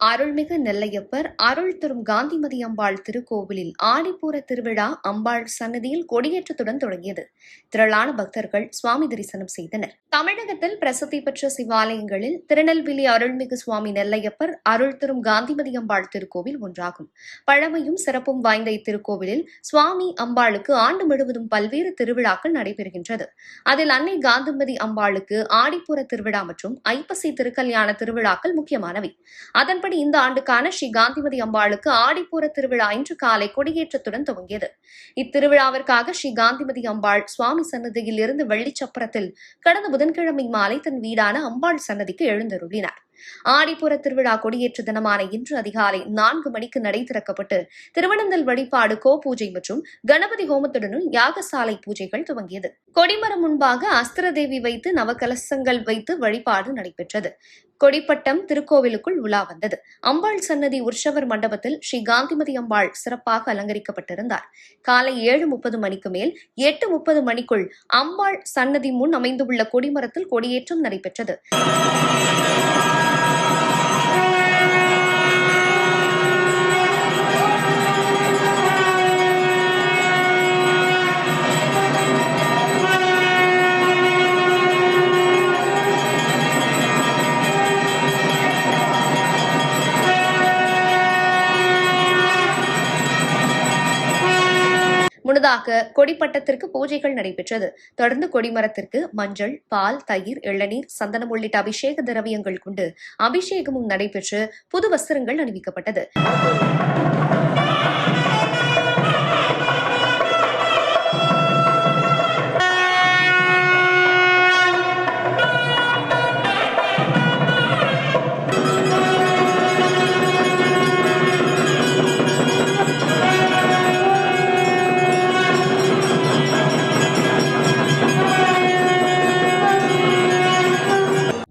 அருள்மிகு நெல்லையப்பர் அருள் தரும் காந்திமதி அம்பாள் திருக்கோவிலில் ஆடிப்பூர திருவிழா அம்பாள் சன்னதியில் கொடியேற்றத்துடன் தொடங்கியது. திரளான பக்தர்கள் சுவாமி தரிசனம் செய்தனர். தமிழகத்தில் பிரசித்தி பெற்ற சிவாலயங்களில் திருநெல்வேலி அருள்மிகு சுவாமி நெல்லையப்பர் அருள் தரும் காந்திமதி அம்பாள் திருக்கோவில் ஒன்றாகும். பழமையும் சிறப்பும் வாய்ந்த இத்திருக்கோவிலில் சுவாமி அம்பாளுக்கு ஆண்டு முழுவதும் பல்வேறு திருவிழாக்கள் நடைபெறுகின்றது. அதில் அன்னை காந்திமதி அம்பாளுக்கு ஆடிப்பூர திருவிழா மற்றும் ஐப்பசி திருக்கல்யாண திருவிழாக்கள் முக்கியமானவை. அதன்படி இந்த ஆண்டுக்கான ஸ்ரீ காந்திமதி அம்பாளுக்கு ஆடிப்பூர திருவிழா இன்று காலை கொடியேற்றத்துடன் துவங்கியது. இத்திருவிழாவிற்காக ஸ்ரீ காந்திமதி அம்பாள் சுவாமி சன்னதியில் இருந்து வெள்ளிச்சப்பரத்தில் கடந்த புதன்கிழமை மாலை தன் வீடான அம்பாள் சன்னதிக்கு எழுந்தருளினார். ஆடிப்புற திருவிழா கொடியேற்ற தினமான இன்று அதிகாலை 4 மணிக்கு நடை திறக்கப்பட்டு திருவனந்தல் வழிபாடு பூஜை மற்றும் கணபதி ஹோமத்துடனும் யாகசாலை பூஜைகள் துவங்கியது. கொடிமரம் முன்பாக அஸ்திரதேவி வைத்து நவகலசங்கள் வைத்து வழிபாடு நடைபெற்றது. கொடிப்பட்டம் திருக்கோவிலுக்குள் உலா வந்தது. அம்பாள் சன்னதி உற்சவர் மண்டபத்தில் ஸ்ரீ காந்திமதி அம்பாள் சிறப்பாக அலங்கரிக்கப்பட்டிருந்தார். காலை 7:30 மணிக்கு மேல் 8:30 மணிக்குள் அம்பாள் சன்னதி முன் அமைந்துள்ள கொடிமரத்தில் கொடியேற்றம் நடைபெற்றது. முன்னதாக கொடிப்பட்டத்திற்கு பூஜைகள் நடைபெற்றது. தொடர்ந்து கொடிமரத்திற்கு மஞ்சள், பால், தயிர், இளநீர், சந்தனம் உள்ளிட்ட அபிஷேக திரவியங்கள் கொண்டு அபிஷேகமும் நடைபெற்று புது வஸ்திரங்கள் அணிவிக்கப்பட்டது.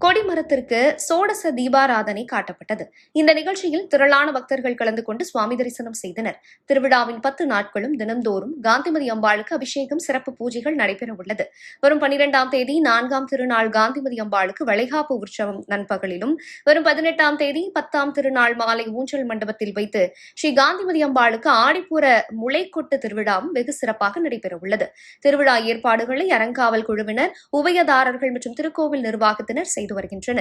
கொடிமரத்திற்கு சோடச தீபாராதனை காட்டப்பட்டது. இந்த நிகழ்ச்சியில் திரளான பக்தர்கள் கலந்து கொண்டு சுவாமி தரிசனம் செய்தனர். திருவிழாவின் 10 நாட்களும் தினந்தோறும் காந்திமதி அம்பாளுக்கு அபிஷேகம், சிறப்பு பூஜைகள் நடைபெற உள்ளது. வரும் 12ஆம் தேதி 4ஆம் திருநாள் காந்திமதி அம்பாளுக்கு வளைகாப்பு உற்சவம் நண்பகலிலும், வரும் 18ஆம் தேதி 10ஆம் திருநாள் மாலை ஊஞ்சல் மண்டபத்தில் வைத்து ஸ்ரீ காந்திமதி அம்பாளுக்கு ஆடிப்பூர முளைக்கொட்டு திருவிழாவும் வெகு சிறப்பாக நடைபெற உள்ளது. திருவிழா ஏற்பாடுகளை அறங்காவல் குழுவினர், உபயதாரர்கள் மற்றும் திருக்கோவில் நிர்வாகத்தினர் செய்து வருகின்றனர்.